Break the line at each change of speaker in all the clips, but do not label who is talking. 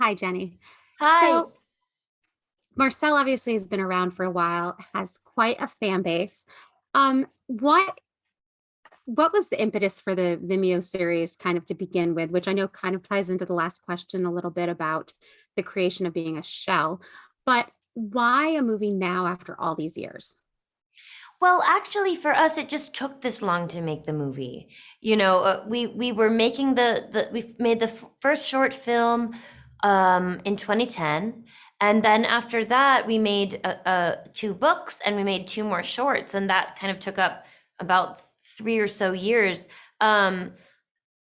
Hi, Jenny.
Hi.
So, Marcel obviously has been around for a while, has quite a fan base. What was the impetus for the Vimeo series kind of to begin with, which I know kind of ties into the last question a little bit about the creation of being a shell, but why a movie now after all these years?
Well, actually, for us, it just took this long to make the movie. We were making we made the first short film in 2010, and then after that, we made two books and we made two more shorts, and that kind of took up about 3 or so years.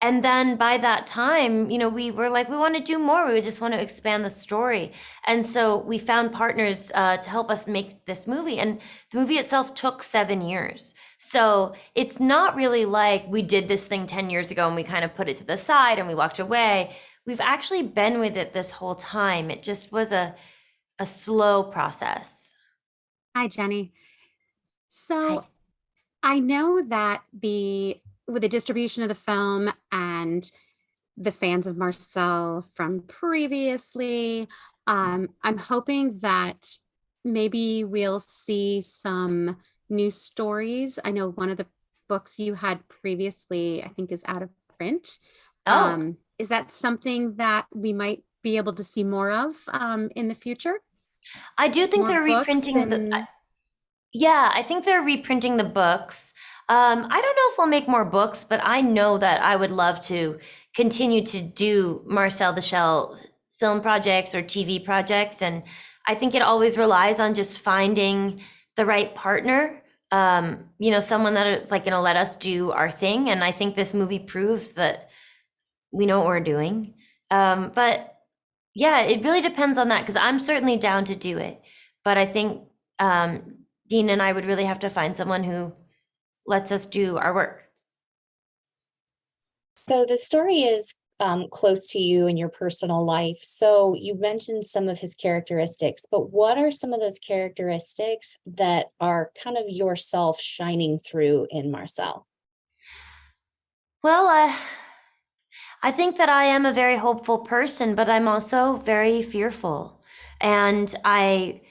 And then by that time, we were like, we want to do more. We just want to expand the story. And so we found partners to help us make this movie. And the movie itself took 7 years. So it's not really like we did this thing 10 years ago and we kind of put it to the side and we walked away. We've actually been with it this whole time. It just was a slow process.
Hi, Jenny.
Hi.
So, I know that the with the distribution of the film and the fans of Marcel from previously. I'm hoping that maybe we'll see some new stories. I know one of the books you had previously, I think, is out of print.
Oh,
Is that something that we might be able to see more of in the future?
I do think
More
they're
books
reprinting the.
and
Yeah, I think they're reprinting the books. I don't know if we'll make more books, but I know that I would love to continue to do Marcel the Shell film projects or TV projects. And I think it always relies on just finding the right partner, someone that is like going to let us do our thing. And I think this movie proves that we know what we're doing. But yeah, it really depends on that because I'm certainly down to do it. But I think Dean and I would really have to find someone who lets us do our work.
So the story is close to you in your personal life. So you mentioned some of his characteristics, but what are some of those characteristics that are kind of yourself shining through in Marcel?
Well, I think that I am a very hopeful person, but I'm also very fearful. And I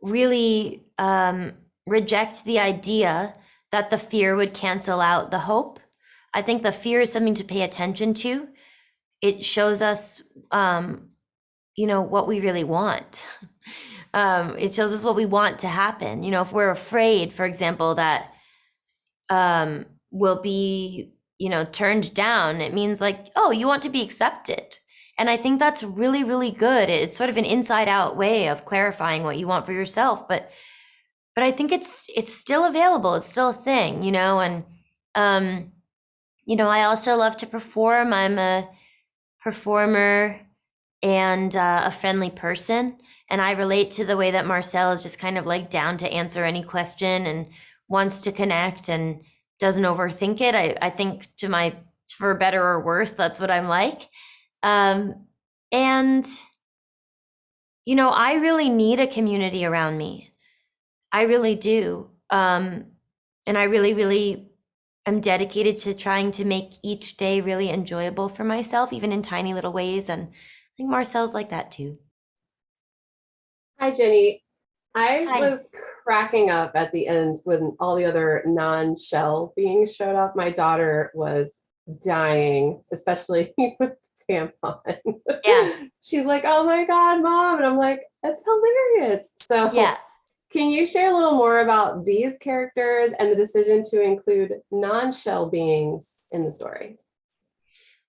really reject the idea that the fear would cancel out the hope. I think the fear is something to pay attention to. It shows us, what we really want. It shows us what we want to happen. If we're afraid, for example, that will be, turned down, it means like, oh, you want to be accepted. And I think that's really, really good. It's sort of an inside out way of clarifying what you want for yourself. But I think it's still available. It's still a thing, and I also love to perform. I'm a performer and a friendly person. And I relate to the way that Marcel is just kind of like down to answer any question and wants to connect and doesn't overthink it. I think for better or worse, that's what I'm like. And, I really need a community around me. I really do. And I really, really am dedicated to trying to make each day really enjoyable for myself, even in tiny little ways. And I think Marcel's like that too.
Hi, Jenny. I
Hi.
was cracking up at the end when all the other non-shell beings showed up. My daughter was dying, especially with the
Yeah.
tampon. She's like, "Oh my God, Mom." And I'm like, "That's hilarious." So,
Yeah.
can you share a little more about these characters and the decision to include non-shell beings in the story?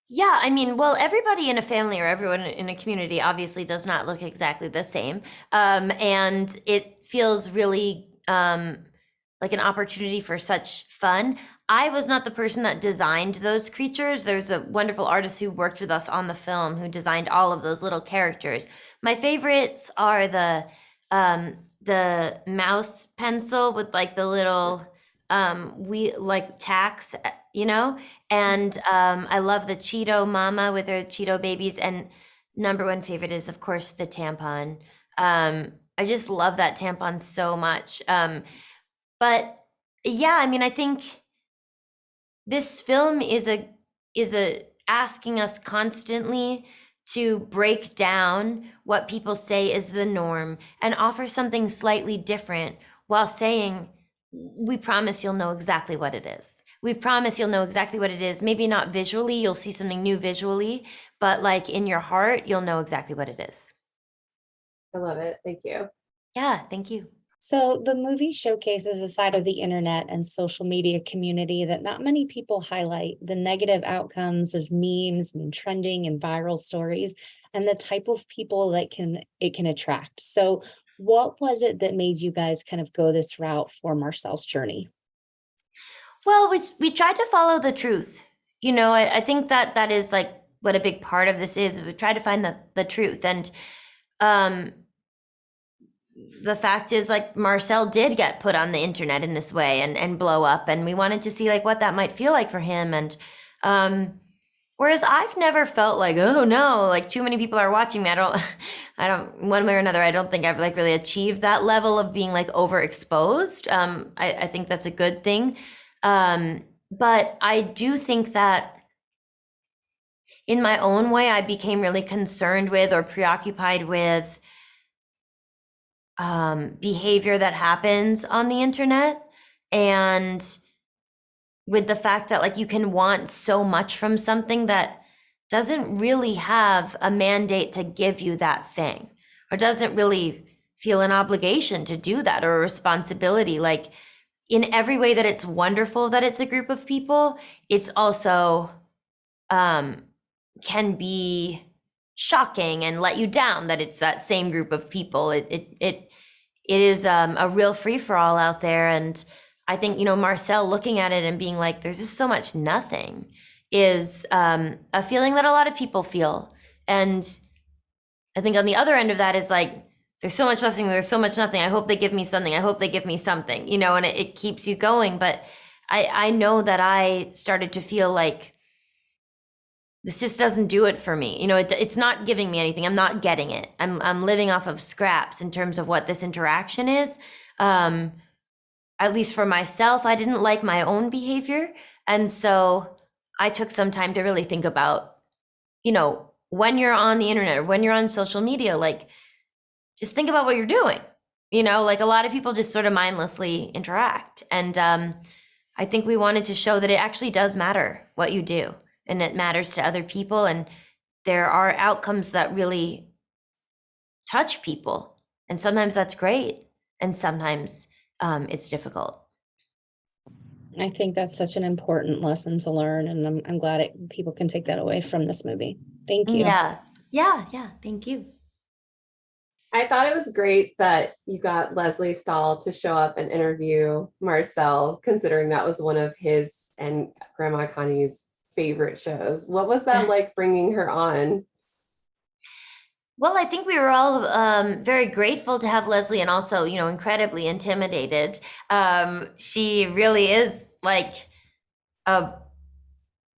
Yeah, I mean, well, everybody in a family or everyone in a community obviously does not look exactly the same. And it feels really like an opportunity for such fun. I was not the person that designed those creatures. There's a wonderful artist who worked with us on the film who designed all of those little characters. My favorites are the mouse pencil with like the little we like tacks, and I love the Cheeto mama with her Cheeto babies. And number one favorite is, of course, the tampon. I just love that tampon so much. But yeah, I mean, I think this film is a asking us constantly to break down what people say is the norm and offer something slightly different while saying, we promise you'll know exactly what it is. We promise you'll know exactly what it is. Maybe not visually, you'll see something new visually, but like in your heart, you'll know exactly what it is.
I love it. Thank you.
Yeah, thank you.
So the movie showcases a side of the internet and social media community that not many people highlight, the negative outcomes of memes and trending and viral stories, and the type of people that it can attract. So what was it that made you guys kind of go this route for Marcel's journey?
Well, we tried to follow the truth. You know, I think that is like what a big part of this is. We try to find the truth. And the fact is, like, Marcel did get put on the internet in this way and blow up, and we wanted to see like what that might feel like for him. And whereas I've never felt like, oh no, like too many people are watching me. I don't one way or another, I don't think I've like really achieved that level of being like overexposed. I think that's a good thing. But I do think that in my own way, I became really concerned with or preoccupied with behavior that happens on the internet, and with the fact that like you can want so much from something that doesn't really have a mandate to give you that thing, or doesn't really feel an obligation to do that, or a responsibility. Like, in every way that it's wonderful that it's a group of people, it's also can be shocking and let you down that it's that same group of people. It is a real free-for-all out there. And I think, you know, Marcel looking at it and being like, there's just so much nothing, is a feeling that a lot of people feel. And I think on the other end of that is like, there's so much nothing, there's so much nothing. I hope they give me something. I hope they give me something, you know, and it keeps you going. But I know that I started to feel like this just doesn't do it for me. You know, it's not giving me anything. I'm not getting it. I'm living off of scraps in terms of what this interaction is. At least for myself, I didn't like my own behavior. And so I took some time to really think about, you know, when you're on the internet or when you're on social media, like, just think about what you're doing. You know, like a lot of people just sort of mindlessly interact. And I think we wanted to show that it actually does matter what you do, and it matters to other people. And there are outcomes that really touch people. And sometimes that's great. And sometimes it's difficult.
I think that's such an important lesson to learn, and I'm glad people can take that away from this movie. Thank you.
Yeah. Thank you.
I thought it was great that you got Leslie Stahl to show up and interview Marcel, considering that was one of his and Grandma Connie's favorite shows. What was that like bringing her on?
Well, I think we were all very grateful to have Leslie, and also, you know, incredibly intimidated. She really is like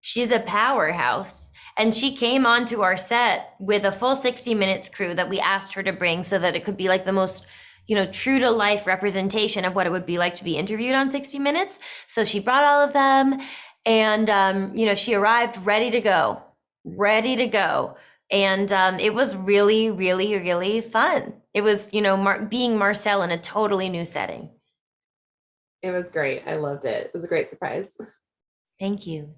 she's a powerhouse. And she came onto our set with a full 60 Minutes crew that we asked her to bring so that it could be like the most, you know, true to life representation of what it would be like to be interviewed on 60 Minutes. So she brought all of them, and, you know, she arrived ready to go. And it was really, really, really fun. It was, you know, being Marcel in a totally new setting.
It was great. I loved it. It was a great surprise.
Thank you.